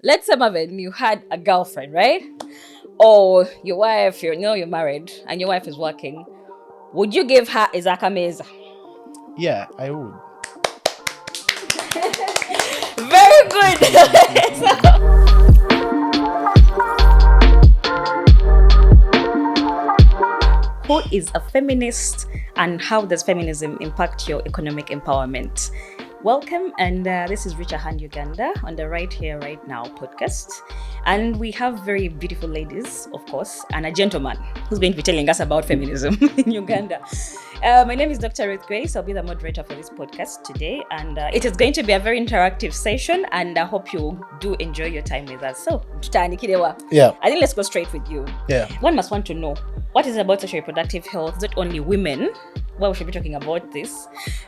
let's say Marvin, you had a girlfriend, right? Or your wife, you're married and your wife is working. Would you give her Izaka Meza? Yeah, I would. Very good. Who is a feminist and how does feminism impact your economic empowerment? Welcome, and this is Richa Han Uganda on the Right Here, Right Now podcast. And we have very beautiful ladies, of course, and a gentleman who's going to be telling us about feminism in Uganda. My name is Dr. Ruth Grace. I'll be the moderator for this podcast today, and it is going to be a very interactive session, and I hope you do enjoy your time with us. So, Tutani Kidewa, Yeah. I think let's go straight with you. Yeah. One must want to know what is about sexual reproductive health, not only women. Well, we should be talking about this.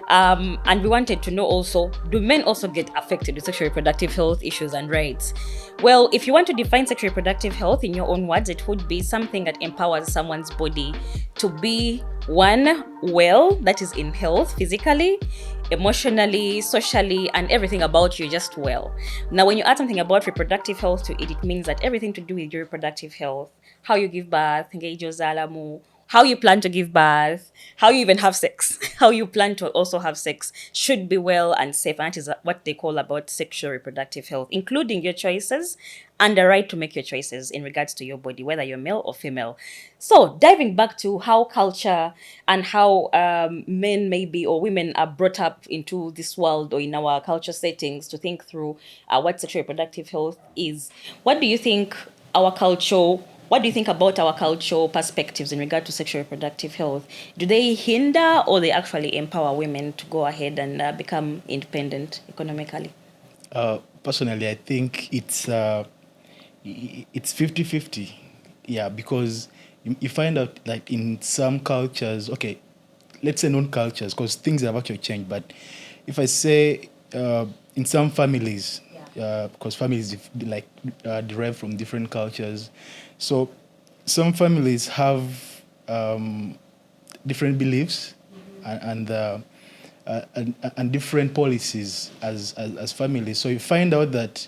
And we wanted to know also, do men also get affected with sexual reproductive health issues and rights? Well, if you want to define sexual reproductive health in your own words, it would be something that empowers someone's body to be one, well, that is in health, physically, emotionally, socially, and everything about you just well. Now, when you add something about reproductive health to it, it means that everything to do with your reproductive health, how you give birth, how you plan to give birth, how you even have sex, how you plan to also have sex should be well and safe. And that is what they call about sexual reproductive health, including your choices and the right to make your choices in regards to your body, whether you're male or female. So diving back to how culture and how men maybe or women are brought up into this world or in our culture settings to think through what sexual reproductive health is. What do you think our culture what do you think about our cultural perspectives in regard to sexual reproductive health? Do they hinder or they actually empower women to go ahead and become independent economically? Personally, I think it's 50-50. Yeah, because you find out like in some cultures, okay, let's say non-cultures, because things have actually changed. But if I say in some families, because families derive from different cultures, so some families have different beliefs and different policies as families. So you find out that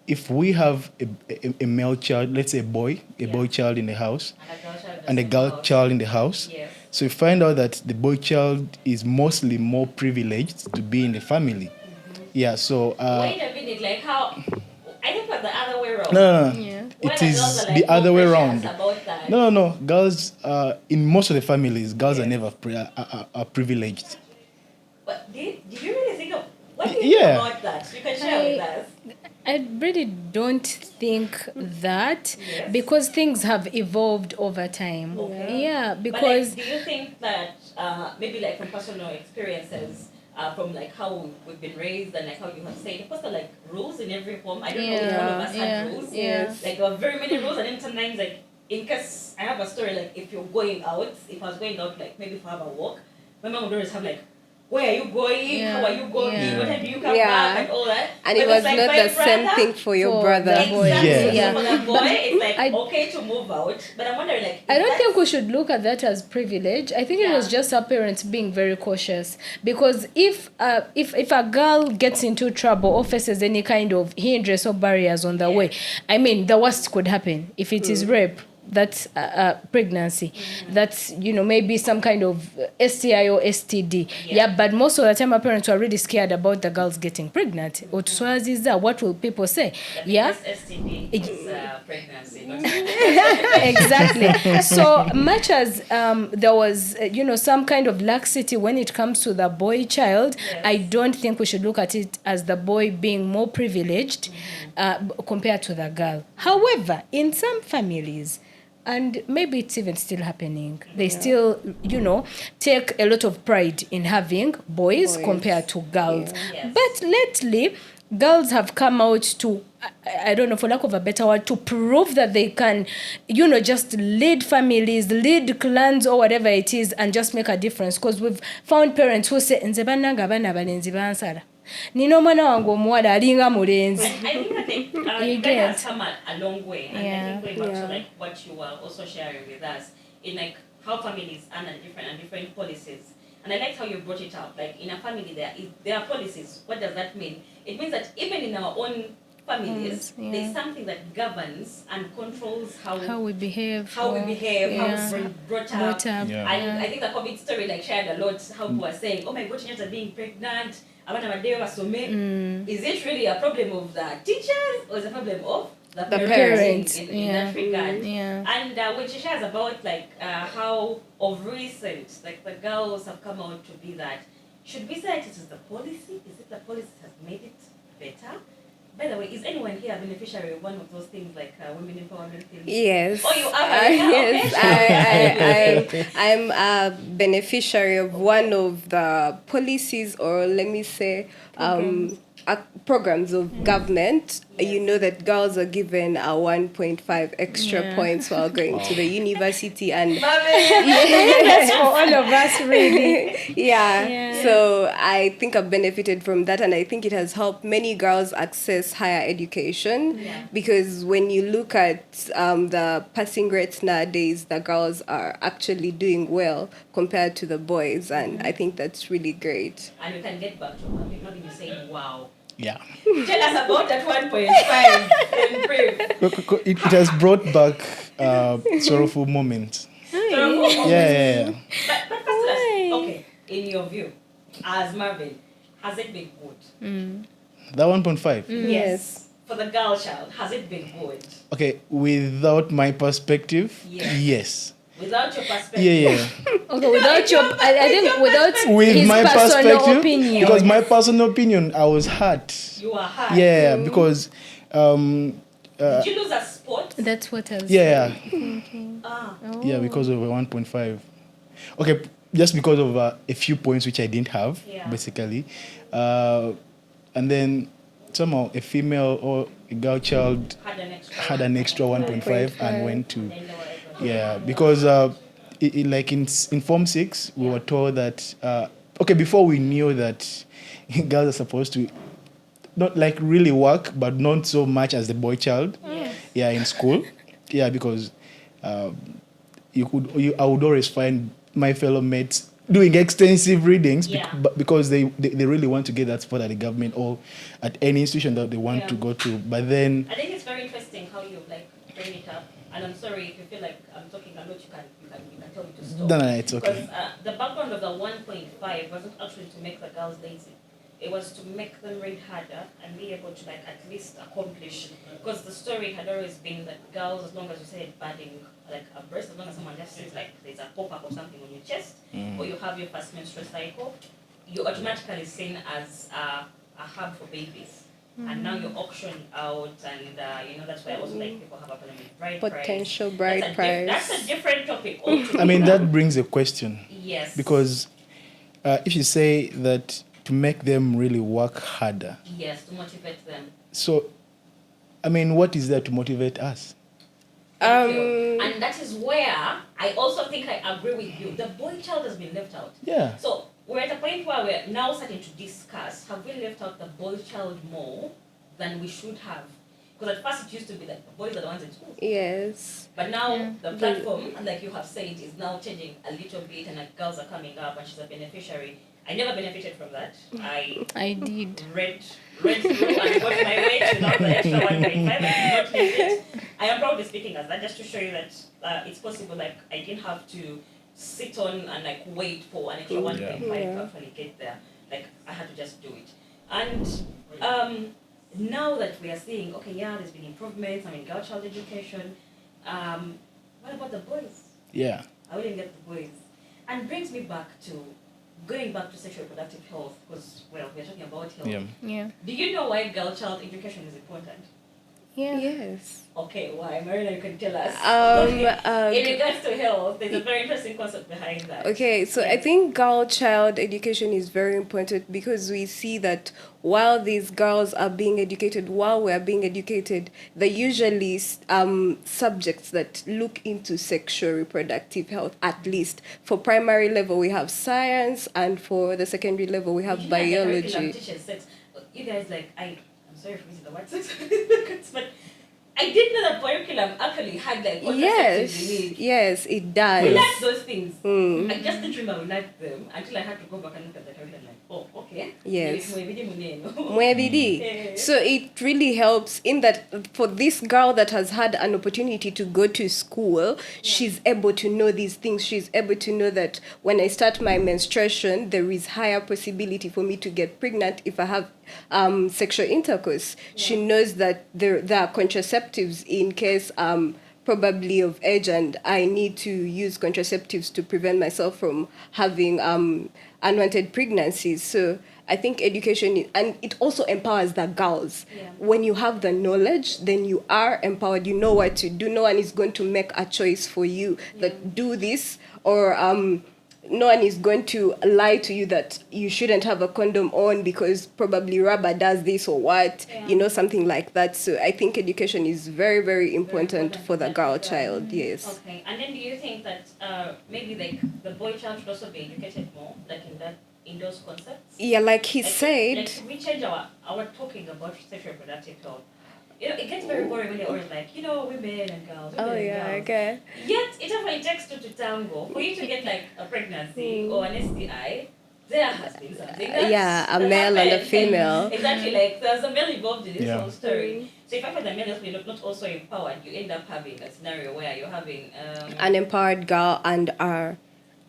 if we have a male child, let's say a boy child in the house, and a girl child in the house, Yes. so you find out that the boy child is mostly more privileged to be in the family. Yeah, so Wait a minute, like how? I think it's the other way around. no, no, no. Yeah. Where It the is girls are the like other more way precious around. about that. No, no, no. Girls, in most of the families, girls are Yes. never are privileged. But did you really think of what do you think Yeah. about that? You can share with us. I really don't think that Yes. because things have evolved over time. Okay. Yeah, But because like, do you think that maybe like from personal experiences, from like how we've been raised and like how you have said, of course, there are like rules in every home. I don't know if one of us yeah, had rules. yeah. Like there were very many rules, and then sometimes like in case I have a story like if you're going out, if I was going out like maybe for have a walk, my mom would always have like, where are you going? Yeah, How are you going? yeah. What time do you come Yeah. back and all that? And But it was it's like not my the same brother- thing for your For brother. the boy. Exactly. Yeah. So for the boy, it's like I- okay to move out, but I'm wondering like. I if don't that's- think we should look at that as privilege. I think it was Yeah. just our parents being very cautious because if a girl gets into trouble or faces any kind of hindrance or barriers on the way, I mean the worst could happen if it is rape. That's pregnancy. That's maybe some kind of STI or STD. Yeah, but most of the time our parents were really scared about the girls getting pregnant. Otuswaziza, what will people say? Yeah. STD is pregnancy, not Exactly. So much as there was, some kind of laxity when it comes to the boy child, Yes. I don't think we should look at it as the boy being more privileged compared to the girl. However, in some families, and maybe it's even still happening, they still, take a lot of pride in having boys compared to girls. Yes. But lately, girls have come out to, I don't know, for lack of a better word, to prove that they can, just lead families, lead clans or whatever it is and just make a difference. Because we've found parents who say, nze bannanga abaana abalenzi bansala. Nina omwana wange omuwala alinga mulenzi. I think You Uganda get. has come a long way, and Yeah. I think going back Yeah. to like what you were also sharing with us in like how families and different policies. And I liked how you brought it up. Like in a family, there are policies. What does that mean? It means that even in our own families, Yeah. there's something that governs and controls How we behave. how we behave, how Yeah. we're brought up. Brought up. Yeah. And I think the COVID story like shared a lot how people are saying, oh my God, teenagers are being pregnant. Is it really a problem of the teachers or is it a problem of the parents, in that regard? Yeah. And when she shares about like how of recent like the girls have come out to be that, should we say it is the policy? Is it the policy has made it better? By the way, is anyone here a beneficiary of one of those things like women empowerment things? Yes. Oh, you are? Yes, I'm a beneficiary of one of the policies, or let me say, programs of government. Yes. You know that girls are given a 1.5 extra Yeah. points while going to the university, and That's for all of us, really. yeah. Yeah. So I think I've benefited from that, and I think it has helped many girls access higher education. Yeah. Because when you look at the passing rates nowadays, the girls are actually doing well compared to the boys, and I think that's really great. And we can get back to Marvin, you saying, wow. Yeah. Tell us about that 1.5 in brief. It has brought back sorrowful moments. Yeah. But first, okay, in your view, as Marvin, has it been good? That 1.5. Yes. For the girl child, has it been good? Okay, without my perspective, Yeah. yes. Without your perspective? Yeah. Okay, without your, I think without With his my personal perspective, opinion. because my personal opinion, I was hurt. You are hurt. Yeah, because Did you lose a sport? That's what I was yeah, Ah. yeah, because of a 1.5. Okay, just because of a few points which I didn't have, Yeah. basically, and then somehow a female or a girl child Had an extra 1.5 and went to And yeah, because like in Form 6 we were told that okay, before we knew that girls are supposed to not like really work, but not so much as the boy child. Yes. Yeah, in school. Yeah, because I would always find my fellow mates doing extensive readings Yeah. because they really want to get that spot at the government or at any institution that they want Yeah. to go to. But then I think it's very interesting how you like bring it up. And I'm sorry if you feel like I'm talking a lot, you can tell me to stop. No, it's okay. Because the background of the 1.5 wasn't actually to make the girls lazy. It was to make them read harder and be able to like at least accomplish. Because the story had always been that girls, as long as you say budding like a breast, as long as someone just says like there's a pop-up or something on your chest, or you have your first menstrual cycle, you're automatically seen as a hub for babies. And now you're auctioned out, and that's why also like people have a problem with bride price. Potential bride price. That's a different topic altogether. I mean, that brings a question. Yes. Because if you say that to make them really work harder, Yes, to motivate them. so, I mean, what is there to motivate us? Thank you. And that is where I also think I agree with you. The boy child has been left out. Yeah. So we're at a point where we're now starting to discuss, have we left out the boy child more than we should have? Because at first it used to be like the boys are the ones in school. Yes. But now the platform, and like you have said, is now changing a little bit, and like girls are coming up and she's a beneficiary. I never benefited from that. I did. read through and got my way without the extra 1.5. I did not need it. I am proudly speaking as that, just to show you that it's possible. Like I didn't have to sit on and like wait for an extra 1.5 to actually get there. Like I had to just do it. And now that we are seeing, okay, yeah, there's been improvements. I mean, girl child education. What about the boys? Yeah. I wouldn't get the boys. And brings me back to going back to sexual reproductive health, because we're talking about health. Yeah. Yeah. Do you know why girl child education is important? Yeah. Yes. Okay, why? Marina, you can tell us. Um, In regards to health, there's a very interesting concept behind that. Okay, so I think girl child education is very important because we see that while these girls are being educated, while we are being educated, they're usually subjects that look into sexual reproductive health. At least for primary level, we have science, and for the secondary level, we have biology. Sex. You guys, like, I'm sorry for using the word sex, but I didn't know that curriculum actually had like contraceptives in Yes, it. yes, it We does. liked those things. I just didn't remember we liked them until I had to go back and look at the curriculum. Like, oh, okay. Yes. Maybe. Mwebidi. So it really helps in that for this girl that has had an opportunity to go to school, she's able to know these things. She's able to know that when I start my menstruation, there is higher possibility for me to get pregnant if I have sexual intercourse. She knows that there are contraceptives in case probably of age and I need to use contraceptives to prevent myself from having unwanted pregnancies. So I think education and it also empowers the girls. Yeah. When you have the knowledge, then you are empowered. You know what to do. No one is going to make a choice for you that do this or no one is going to lie to you that you shouldn't have a condom on because probably rubber does this or what, something like that. So I think education is very, very important for the girl child. Yes. Okay. And then do you think that maybe like the boy child should also be educated more, like in those concepts? Yeah, like he Like, said. like we change our talking about sexual reproductive health. It gets very boring when you're always like, women and girls. Women and girls. Okay. Yet, it often takes two to tango. For you to get like a pregnancy or an STI, there has been something. A male and a female. Exactly, like there's a male involved in this whole story. Mm-hmm. So if I find the male is not also empowered, you end up having a scenario where you're having An empowered girl and our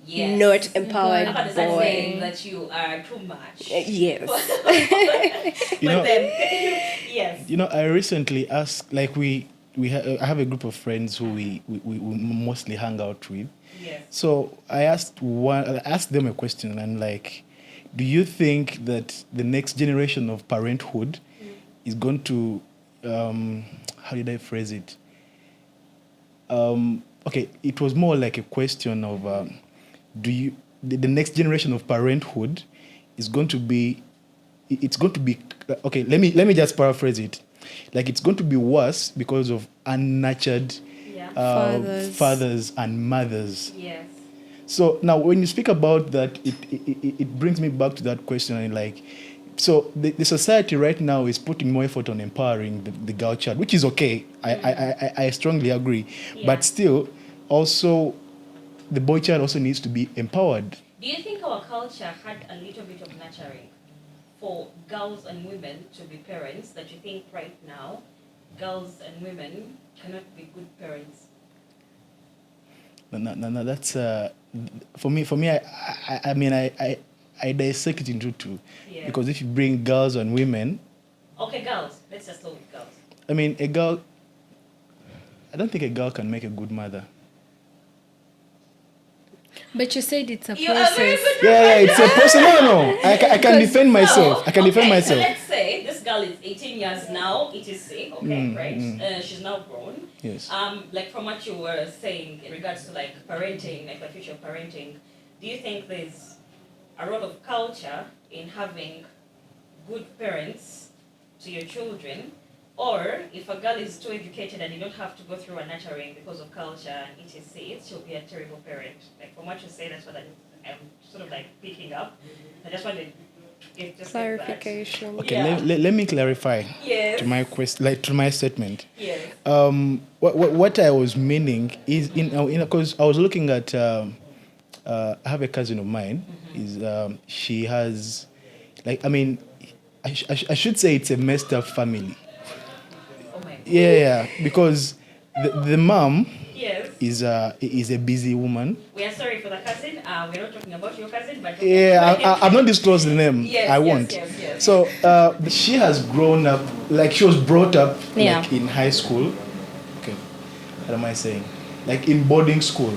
yes. not empowered How about the boy. saying that you are too much? Yes. But then, yes. I recently asked, like I have a group of friends who we mostly hang out with. Yes. So I asked them a question, and I'm like, do you think that the next generation of parenthood is going to, how did I phrase it? Okay, it was more like a question of, the next generation of parenthood is going to be, okay, let me just paraphrase it. Like it's going to be worse because of unnurtured fathers and mothers. Yes. So now when you speak about that, it brings me back to that question. And like, so the society right now is putting more effort on empowering the girl child, which is okay. I strongly agree. Yeah. But still, also, the boy child also needs to be empowered. Do you think our culture had a little bit of nurturing for girls and women to be parents, that you think right now girls and women cannot be good parents? No, that's for me. I mean, I dissect it into two, because if you bring girls and women. Okay, girls. Let's just go with girls. I mean, I don't think a girl can make a good mother. But you said it's a You are very process. good. Yeah, it's a person. No. I can defend myself. I can defend So myself. let's say this girl is 18 years now, etc. Okay, right? She's now grown. Yes. Like from what you were saying in regards to like parenting, like the future of parenting, do you think there's a role of culture in having good parents to your children? Or if a girl is too educated and you don't have to go through a nurturing because of culture and etc., she'll be a terrible parent. Like from what you say, that's what I'm sort of like picking up. I just wanted to get just Clarification. Like Okay, let me clarify Yes. to my to my statement. Yes. What I was meaning is because I was looking at I have a cousin of mine. She has, like, I mean, I should say it's a messed up family. Oh my God. Yeah, because the mom Yes. is a busy woman. We are sorry for the cousin. We're not talking about your cousin, but Yeah, I've not disclosed the name. Yes, I yes, won't. yes. So she has grown up, like she was brought up Yeah. like in high school. Okay, what am I saying? Like in boarding school.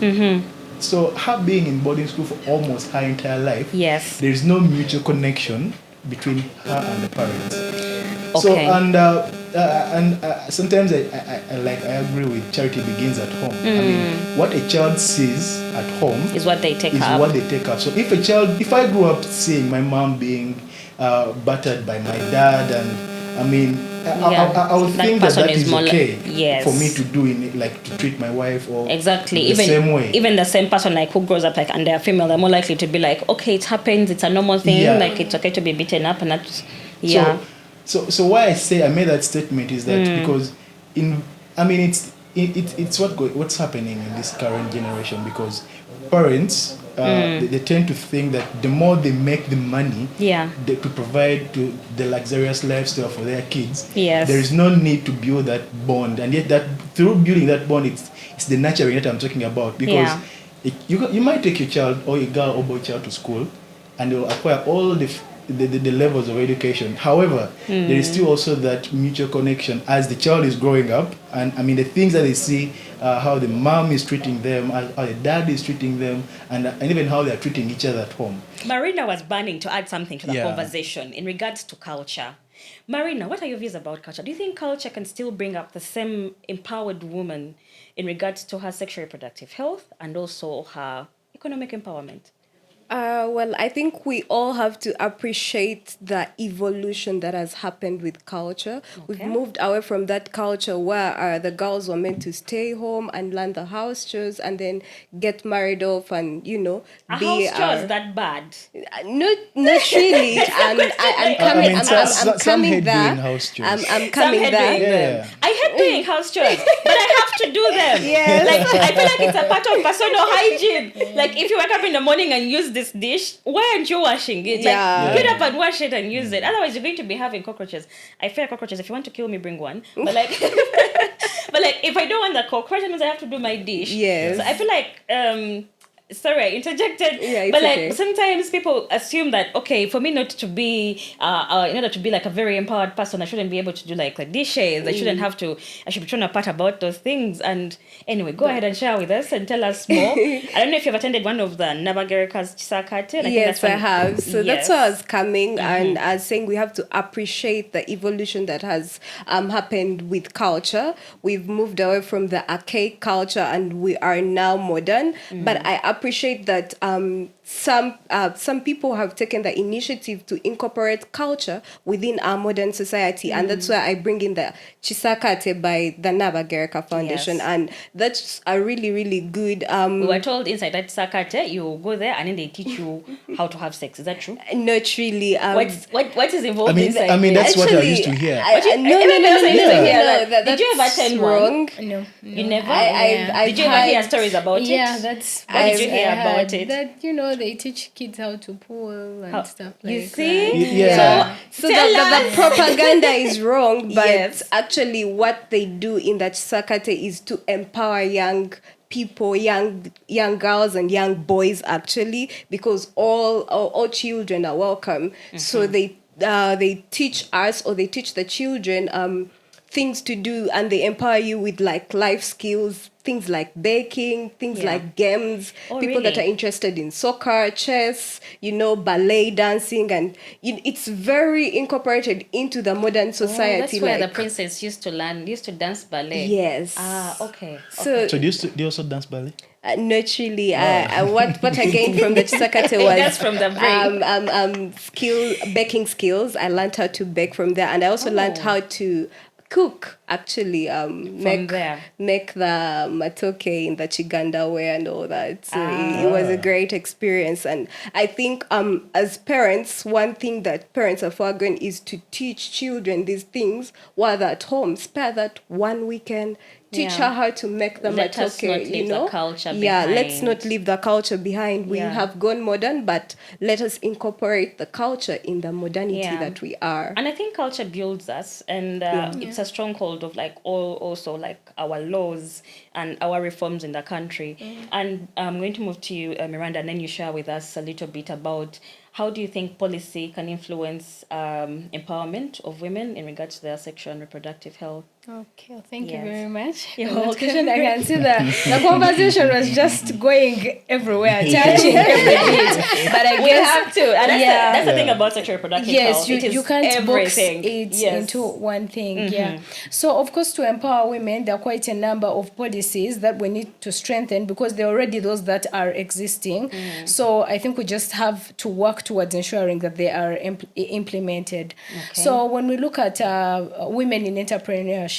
So her being in boarding school for almost her entire life. Yes. There is no mutual connection between her and the parents. Okay. So and sometimes I agree with charity begins at home. I mean, what a child sees at home Is what they take is up. what they take up. So if I grew up seeing my mom being battered by my dad, and I mean, I would think that person is more okay yes. for me to do to treat my wife or Exactly. the same way. Even the same person like who grows up like and they're female, they're more likely to be like, okay, it happens, it's a normal thing, Yeah. like it's okay to be beaten up and that's yeah. So why I say I made that statement is that because I mean, it's what's happening in this current generation, because parents they tend to think that the more they make the money Yeah. to provide to the luxurious lifestyle for their kids, Yes. there is no need to build that bond, and yet that through building that bond, it's the nurturing that I'm talking about, because Yeah. you might take your child or your girl or boy child to school, and they'll acquire all the levels of education. However, there is still also that mutual connection as the child is growing up, and I mean the things that they see, how the mom is treating them, how the dad is treating them, and even how they are treating each other at home. Marina was burning to add something to the Yeah. conversation in regards to culture. Marina, what are your views about culture? Do you think culture can still bring up the same empowered woman in regards to her sexual reproductive health and also her economic empowerment? Well, I think we all have to appreciate the evolution that has happened with culture. We've Okay. moved away from that culture where the girls were meant to stay home and learn the house chores and then get married off and, A be house chore is that bad? not really. I'm I coming. mean, I'm some coming hate there. doing house chores. I'm Some coming hate there. doing them. Yeah. I hate doing house chores, but I have to do them. Yes. Like I feel like it's a part of personal hygiene. Like if you wake up in the morning and use this dish, why aren't you washing it? Yeah. Like get up and wash it and use it. Otherwise, you're going to be having cockroaches. I fear cockroaches. If you want to kill me, bring one. But like, but like if I don't want the cockroach, that means I have to do my dish. Yes. So I feel like sorry, I interjected. Yeah, it's but like okay. sometimes people assume that okay, for me not to be in order to be like a very empowered person, I shouldn't be able to do like dishes. I shouldn't have to. I should be trying to part about those things. And anyway, go ahead and share with us and tell us more. I don't know if you've attended one of the Nabagereka's Chisakate. Yes, I have. So that's why I was coming, Mm-hmm. and I was saying we have to appreciate the evolution that has happened with culture. We've moved away from the archaic culture, and we are now modern. Mm. But I appreciate that some people have taken the initiative to incorporate culture within our modern society, and that's why I bring in the Chisakate by the Nabagereka Foundation, Yes. and that's a really really good. We were told inside that Chisakate, you go there and then they teach you how to have sex. Is that true? Not really. What is involved I mean, inside? I mean there? that's what I used to hear. No, Everybody else used to hear that. that- Did you ever that's attend one? wrong. No. You never? I've Did you ever hear heard- stories about it? Yeah, that's What did you I hear heard about it? That they teach kids how to pull and How- stuff like you that. see? Yeah. So Tell the us. propaganda is wrong, but Yes. actually what they do in that Sakate is to empower young people, young girls and young boys actually, because all children are welcome. So they teach us, or they teach the children things to do, and they empower you with like life skills, things like baking, things Yeah. like games, Oh, people that are really? interested in soccer, chess, ballet, dancing, and it's very incorporated into the modern society. Oh, that's where the like- princess used to dance ballet. Yes. Ah, okay. So So do you also dance ballet? not really. What I gained from the Chisakate was That's from the brain. baking skills. I learned how to bake from there, and I also learned Oh. how to cook. Actually, make there. make the matoke in the Uganda way and all that. So it was a great experience, and I think as parents, one thing that parents are forgotten is to teach children these things while they're at home. Spare that one weekend. Teach Yeah. her how to make the Let us matoke, not leave the culture Yeah, let's behind. not leave the culture behind. We Yeah. have gone modern, but let us incorporate the culture in the modernity Yeah. that we are. And I think culture builds us, and it's a stronghold of like also like our laws and our reforms in the country. And I'm going to move to you, Miranda, and then you share with us a little bit about how do you think policy can influence empowerment of women in regards to their sexual and reproductive health? Okay, thank you Yes. very much. You're for that welcome. question. I can see the conversation was just going everywhere, touching every bit. But I We guess have to, and that's the thing Yeah. about sexual reproductive yes, health. you, It is you can't everything. box it Yes. into one thing. Yeah. So of course, to empower women, there are quite a number of policies that we need to strengthen because there are already those that are existing. So I think we just have to work towards ensuring that they are implemented. Okay. So when we look at women in entrepreneurship,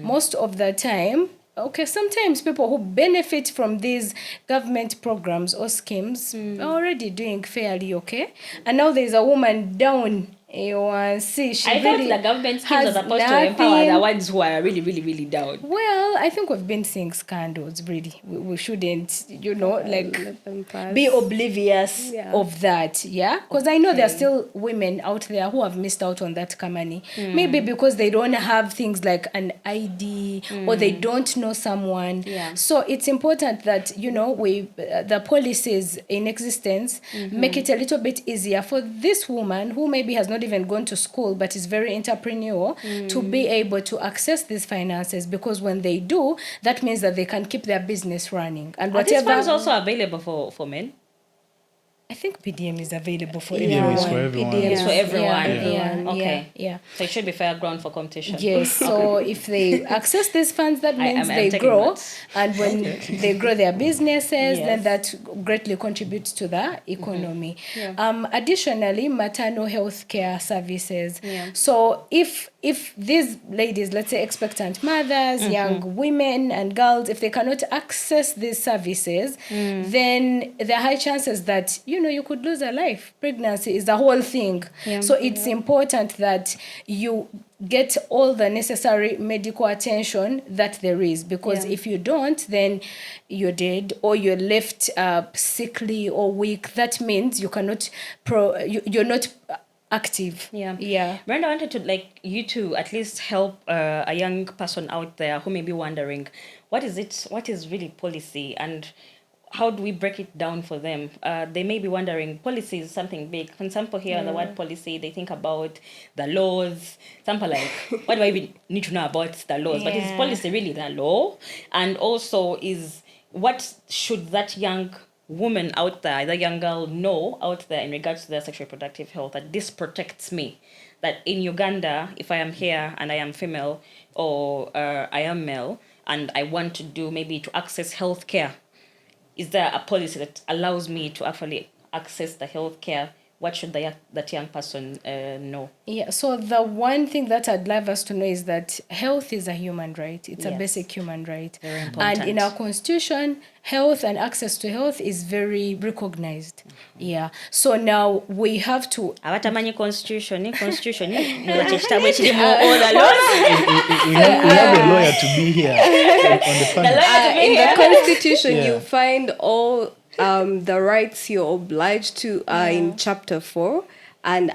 most of the time, okay, sometimes people who benefit from these government programs or schemes are already doing fairly okay. And now there's a woman down See, she I thought really the government schemes has are supposed to empower the nothing. ones who are really, really, really down. Well, I think we've been seeing scandals, really. We shouldn't, like Let them pass. be oblivious Yeah. of that, yeah? Because I know there are Okay. still women out there who have missed out on that kamani. Maybe because they don't have things like an ID or they don't know someone. Yeah. So it's important that, the policies in existence make it a little bit easier for this woman who maybe has not even gone to school but is very entrepreneurial to be able to access these finances, because when they do, that means that they can keep their business running. And Are these whatever. funds also available for men? I think PDM is available for PDM everyone. is for everyone. PDM It's for everyone. Yeah. Okay. Yeah. So it should be fair ground for competition. Yes. So if they access these funds, that means I'm they taking grow, notes. and when they grow their businesses, then Yes. that greatly contributes to the economy. Yeah. Additionally, maternal health care services. Yeah. So if these ladies, let's say expectant mothers, young women and girls, if they cannot access these services, then there are high chances that you could lose a life. Pregnancy is the whole thing. Yeah. So it's important that you get all the necessary medical attention that there is, because Yeah. if you don't, then you're dead or you're left sickly or weak. That means you cannot you're not active. Yeah. Brenda, I wanted to you to at least help a young person out there who may be wondering, what is really policy, and how do we break it down for them? They may be wondering, policy is something big. For example, here on the word policy, they think about the laws. Example, like, what do I even need to know about the laws? But is Yeah. policy really the law? And also, what should that young woman out there, the young girl, know out there in regards to their sexual reproductive health, that this protects me? That in Uganda, if I am here and I am female or I am male and I want to access healthcare, is there a policy that allows me to actually access the healthcare? What should that young person know? Yeah, so the one thing that I'd love us to know is that health is a human right. It's a Yes. basic human right. Very important. And in our constitution, health and access to health is very recognized. Yeah. So now we have to... Abatamanyi constitution niba kyekitabo ekirimu all the laws. We have a lawyer to be here on the panel. In the constitution, Yeah. you find all the rights you're obliged to in chapter 4, and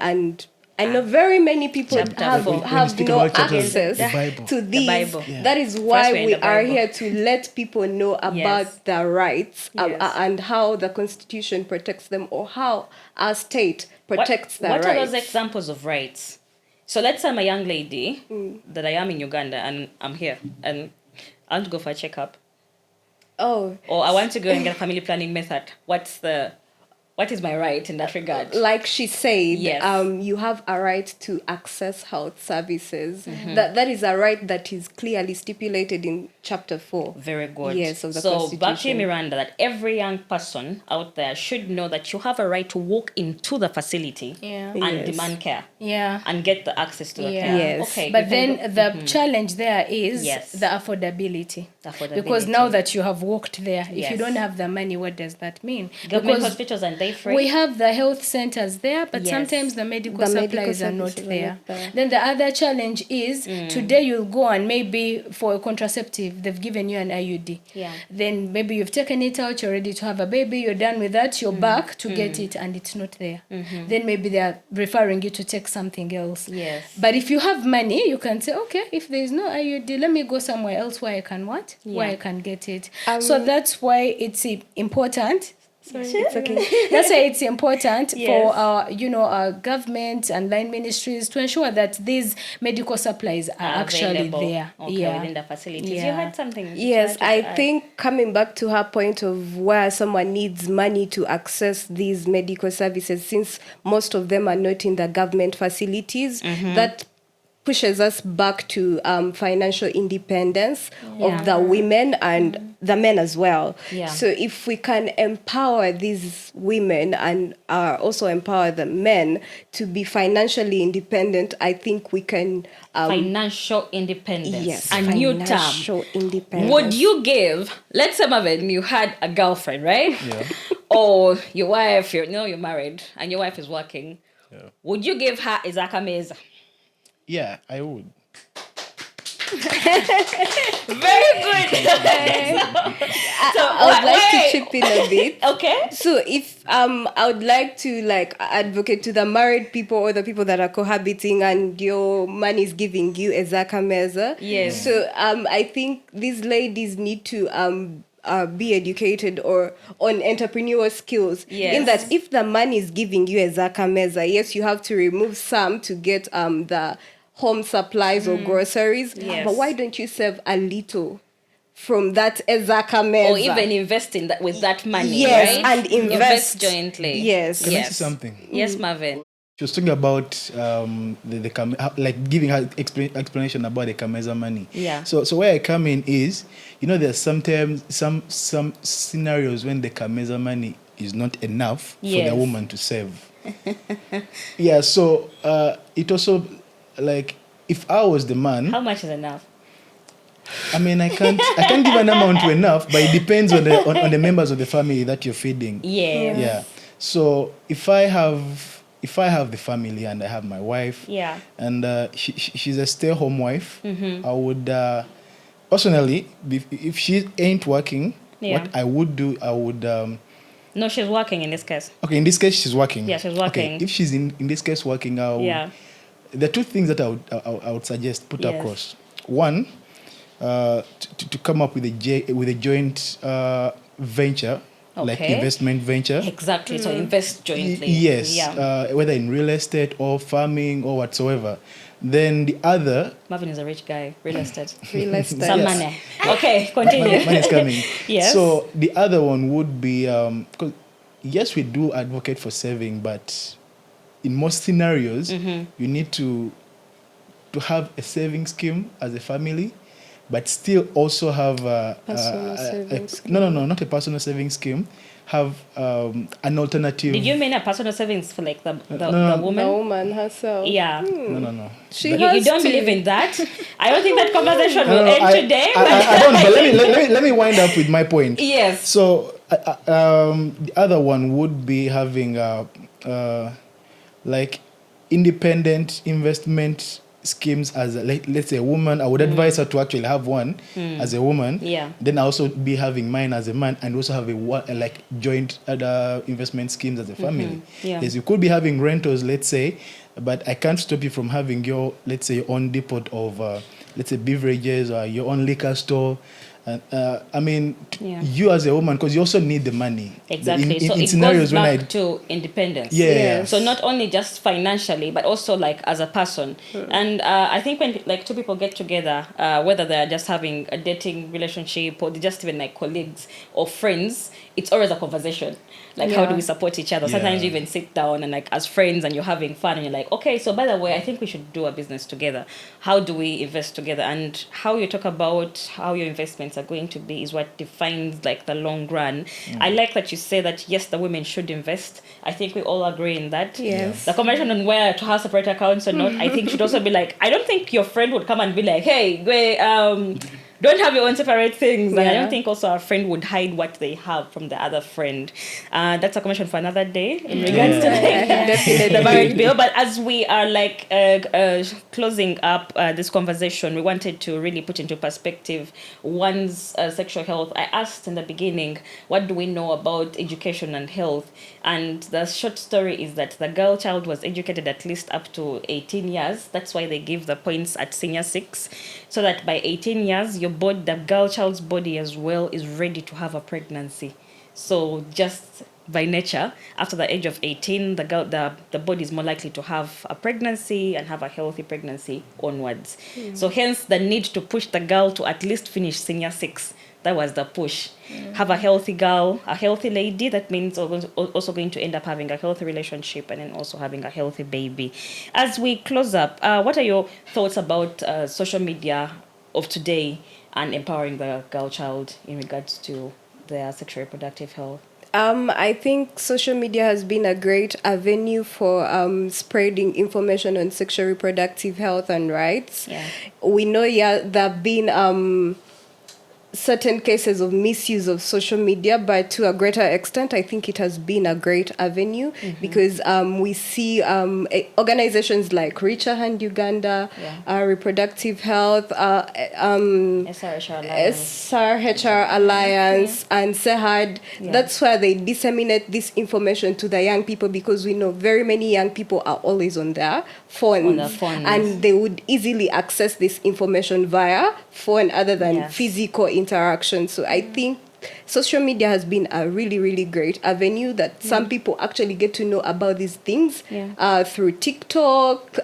I know very many people Chapter have, four. When you have speak no about chapters, access the Bible. to these. Bible. Yeah. That is why we're in we the are Bible. here to let people know about Yes. their rights Yes. and how the constitution protects them, or how our state protects their What rights. are those examples of rights? So let's say I'm a young lady that I am in Uganda and I'm here and I want to go for a checkup, Oh, or I want to go and get a family planning method. What is my right in that regard? like she said, Yes. you have a right to access health services. That is a right that is clearly stipulated in chapter 4. Very good. Yes, of the so back to Constitution. Miranda, that every young person out there should know that you have a right to walk into the facility Yeah. and Yes. demand care Yeah. and get the access to the Yeah. care. Yes. Okay. But you can then go- the challenge there is Yes. the affordability. Affordability. Because now that you have walked there, if Yes. you don't have the money, what does that mean? government Because hospitals, and they free. we have the health centers there, but Yes. sometimes the medical The medical supplies are not services are there. not there. Then the other challenge is today you'll go and maybe for a contraceptive, they've given you an IUD. Yeah. Then maybe you've taken it out, you're ready to have a baby, you're done with that, you're back to get it and it's not there. Then maybe they're referring you to take something else. Yes. But if you have money, you can say, okay, if there is no IUD, let me go somewhere else where I can what? Where Yeah. I can get it. So that's why it's important. Sorry, it's okay. That's why it's important Yes. for our government and line ministries to ensure that these medical supplies are actually Available. there. Okay, within the facilities. You Yeah. had something. Yes, to I add. think coming back to her point of where someone needs money to access these medical services, since most of them are not in the government facilities, that pushes us back to financial independence of the women and the men as well. Yeah. So if we can empower these women and also empower the men to be financially independent, I think we can... financial independence. yes, A new term. financial independence. Would you give, let's say, Marvin, you had a girlfriend, right? Yeah. Or your wife, you're married, and your wife is working. Would you give her Izaka Meza? Yeah, I would. Very good. I would like to chip in a bit. Okay. So if I would like to like advocate to the married people or the people that are cohabiting and your man is giving you a Zaka Meza. Yes. So I think these ladies need to be educated or on entrepreneurial skills. Yes. In that if the man is giving you a Zaka Meza, yes, you have to remove some to get the home supplies or groceries. Yes. But why don't you save a little from that Ezaka Meza? Or even invest in that with that money, Yes, right? and invest. jointly. Yes. Can I say Yes. something? Yes, Marvin. She was talking about like giving her explanation about the Kameza money. Yeah. So where I come in is, there's sometimes some scenarios when the Kameza money is not enough for Yes. the woman to save. Yeah. So it also, like, if I was the man, How much is enough? I mean, I can't give an amount to enough, but it depends on the members of the family that you're feeding. Yes. Yeah. So if I have the family and I have my wife, Yeah. and she's a stay-home wife, Mm-hmm. I would personally, if she ain't working, Yeah. what I would do, I would. No, she's working in this case. Okay, in this case, she's working. Yeah, she's working. Okay, if she's in this case working, I would. Yeah. There are two things that I would suggest put Yes. across. One, to come up with a joint venture, like Okay. investment venture. Exactly. So invest jointly. Yes, Yeah. whether in real estate or farming or whatsoever. Then the other, Marvin is a rich guy. Real estate. Real estate. Some Yes. money. Okay, continue. money is coming. Yes. So the other one would be, because yes, we do advocate for saving, but in most scenarios, Mm-hmm. you need to have a saving scheme as a family, but still also have Personal saving scheme. No, not a personal saving scheme. Have an alternative. Did you mean a personal savings for like the No, woman? The woman herself. Yeah. No. She You has don't to. believe in that? I don't think that conversation will No, end today. I don't. But let me wind up with my point. Yes. So the other one would be having like independent investment schemes as let's say a woman. I would advise her to actually have one as a woman. Yeah. Then I also be having mine as a man, and also have like joint other investment schemes as a family. Yeah. Yes, you could be having rentals, let's say, but I can't stop you from having your, let's say, your own depot of let's say beverages or your own liquor store. And I mean, Yeah. you as a woman, because you also need the money. Exactly. So in it scenarios goes when back to independence. Yeah. Yes. So not only just financially, but also like as a person. And I think when like two people get together, whether they're just having a dating relationship or they're just even like colleagues or friends, it's always a conversation. Like, how Yeah. do we support each other? Yeah. Sometimes you even sit down and like as friends and you're having fun and you're like, okay, so by the way, I think we should do a business together. How do we invest together? And how you talk about how your investments are going to be is what defines like the long run. I like that you say that, yes, the women should invest. I think we all agree in that. Yes. The conversation on where to have separate accounts or not, I think should also be like, I don't think your friend would come and be like, hey, don't have your own separate things. And I Yeah. don't think also a friend would hide what they have from the other friend. That's a conversation for another day in regards to the marriage bill. But as we are like closing up this conversation, we wanted to really put into perspective one's sexual health. I asked in the beginning, what do we know about education and health? And the short story is that the girl child was educated at least up to 18 years. That's why they give the points at senior 6, so that by 18 years, the girl child's body as well is ready to have a pregnancy. So just by nature, after the age of 18, the body is more likely to have a pregnancy and have a healthy pregnancy onwards. So hence the need to push the girl to at least finish senior 6. That was the push. Have a healthy girl, a healthy lady. That means also going to end up having a healthy relationship and then also having a healthy baby. As we close up, what are your thoughts about social media of today and empowering the girl child in regards to their sexual reproductive health? I think social media has been a great avenue for spreading information on sexual reproductive health and rights. Yeah. We know, there have been certain cases of misuse of social media, but to a greater extent, I think it has been a great avenue because we see organizations like Richer Hand Uganda, Reproductive Health, SRHR Alliance, and SEHAD. That's where they disseminate this information to the young people, because we know very many young people are always on their phones, and they would easily access this information via phone other than physical interaction. So I think social media has been a really, really great avenue that some people actually get to know about these things through TikTok,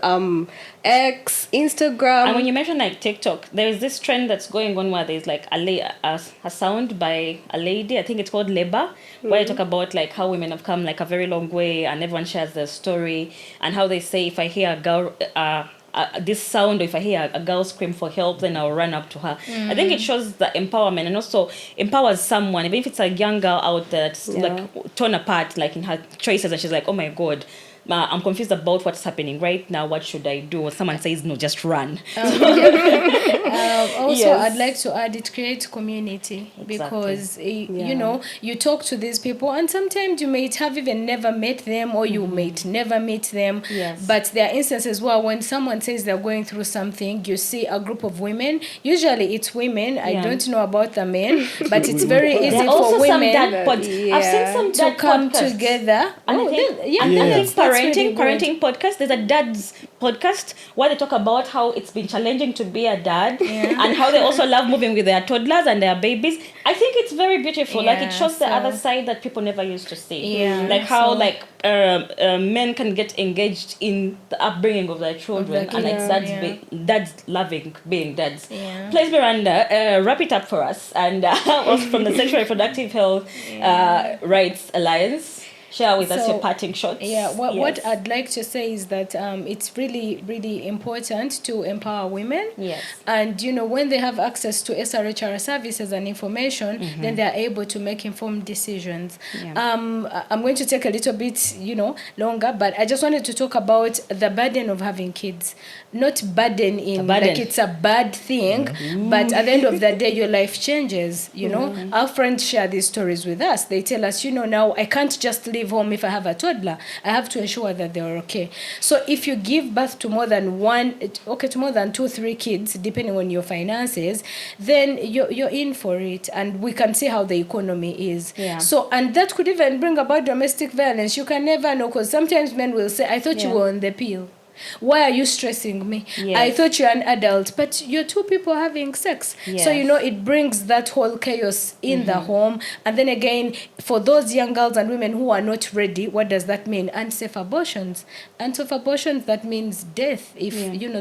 X, Instagram. And when you mention like TikTok, there is this trend that's going on where there's like a sound by a lady, I think it's called Labor, where you talk about like how women have come like a very long way, and everyone shares their story, and how they say, if I hear a girl this sound, or if I hear a girl scream for help, then I'll run up to her. I think it shows the empowerment, and also empowers someone, even if it's a young girl out there that's like torn apart, like in her choices, and she's like, oh my god, I'm confused about what's happening right now, what should I do? Or someone says, no, just run. Also, I'd like to add, it creates community, because you know, you talk to these people, and sometimes you might have even never met them, or you might never meet them, but there are instances where when someone says they're going through something, you see a group of women, usually it's women, I don't know about the men, but it's very easy for women I've seen some to come together. And I think parenting podcast, there's a dad's podcast where they talk about how it's been challenging to be a dad, and how they also love moving with their toddlers and their babies. I think it's very beautiful. Like, it shows the other side that people never used to see. Like how men can get engaged in the upbringing of their children, and like dads loving being dads. Please, Miranda, wrap it up for us, and also from the Sexual Reproductive Health Rights Alliance. Share with us your parting shots. What I'd like to say is that it's really, really important to empower women. And, you know, when they have access to SRHR services and information, then they're able to make informed decisions. I'm going to take a little bit, longer, but I just wanted to talk about the burden of having kids. Not burden in like it's a bad thing, but at the end of the day, your life changes, Our friends share these stories with us. They tell us, now I can't just leave home if I have a toddler. I have to ensure that they're okay. So if you give birth to more than 2, 3 kids, depending on your finances, then you're in for it. And we can see how the economy is. So, and that could even bring about domestic violence. You can never know, because sometimes men will say, I thought you were on the pill. Why are you stressing me? I thought you're an adult, but you're 2 people having sex. So, it brings that whole chaos in the home. And then again, for those young girls and women who are not ready, what does that mean? Unsafe abortions. Unsafe abortions, that means death. If,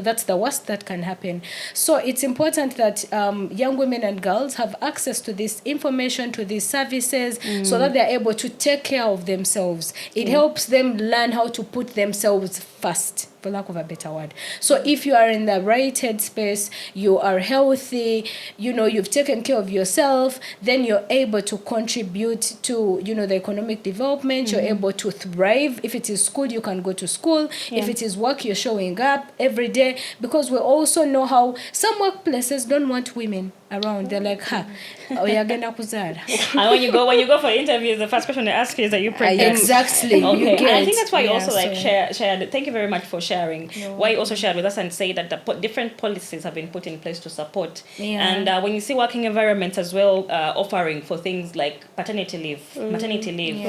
that's the worst that can happen. So it's important that young women and girls have access to this information, to these services, so that they're able to take care of themselves. It helps them learn how to put themselves first, for lack of a better word. So if you are in the right headspace, you are healthy, you've taken care of yourself, then you're able to contribute to, the economic development. You're able to thrive. If it is school, you can go to school. If it is work, you're showing up every day, because we also know how some workplaces don't want women around. They're like, you're gonna kuzara. And when you go for interviews, the first question they ask you is, are you pregnant? Exactly. Okay. And I think that's why you also shared. Thank you very much for sharing. Why you also shared with us and say that the different policies have been put in place to support. And when you see working environments as well, offering for things like paternity leave, maternity leave,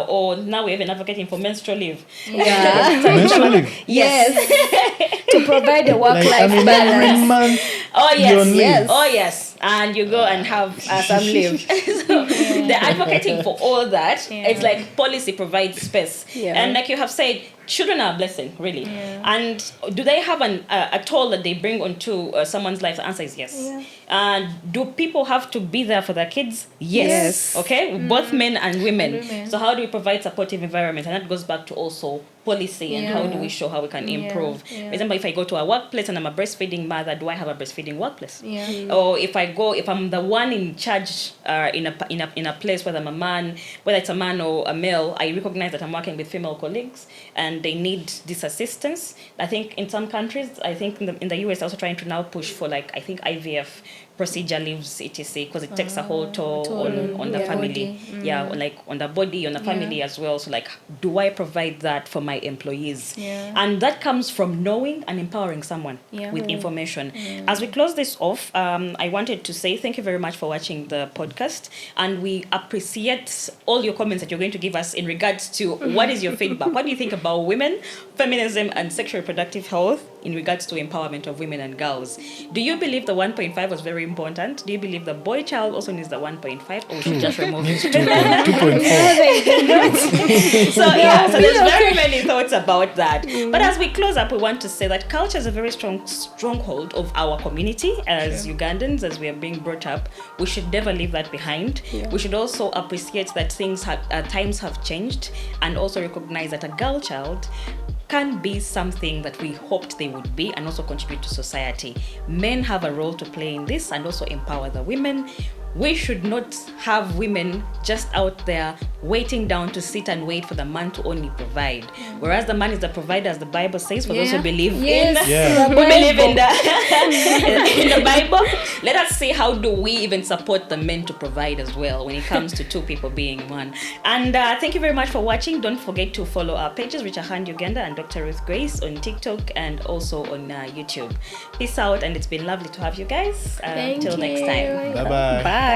or now we're even advocating for menstrual leave. Menstrual leave? Yes. To provide a work-life balance. Every month. Oh yes. And you go and have some leave. So they're advocating for all that. It's like policy provides space. And like you have said, children are a blessing, really. And do they have a toll that they bring onto someone's life? The answer is yes. And do people have to be there for their kids? Yes. Okay, both men and women. So how do we provide supportive environment? And that goes back to also policy and how do we show how we can improve. For example, if I go to a workplace and I'm a breastfeeding mother, do I have a breastfeeding workplace? Or if I'm the one in charge in a place, whether I'm a man, whether it's a man or a male, I recognize that I'm working with female colleagues and they need this assistance. I think in some countries, I think in the US, also trying to now push for like, I think IVF procedure leaves, etc., because it takes a whole toll on the family. Like on the body, on the family as well. So like, do I provide that for my employees? And that comes from knowing and empowering someone with information. As we close this off, I wanted to say thank you very much for watching the podcast, and we appreciate all your comments that you're going to give us in regards to what is your feedback. What do you think about women, feminism, and sexual reproductive health in regards to empowerment of women and girls? Do you believe the 1.5 was very important? Do you believe the boy child also needs the 1.5, or we should just remove it? 2.4. So there's very many thoughts about that. But as we close up, we want to say that culture is a very strong stronghold of our community as Ugandans, as we are being brought up. We should never leave that behind. We should also appreciate that times have changed, and also recognize that a girl child can be something that we hoped they would be and also contribute to society. Men have a role to play in this and also empower the women. We should not have women just out there waiting down to sit and wait for the man to only provide. Whereas the man is the provider, as the Bible says, for those who believe in the Bible. Let us see how do we even support the men to provide as well when it comes to two people being one. And thank you very much for watching. Don't forget to follow our pages, Richer Hand Uganda and Dr. Ruth Grace on TikTok and also on YouTube. Peace out, and it's been lovely to have you guys. Till next time. Bye-bye. Bye.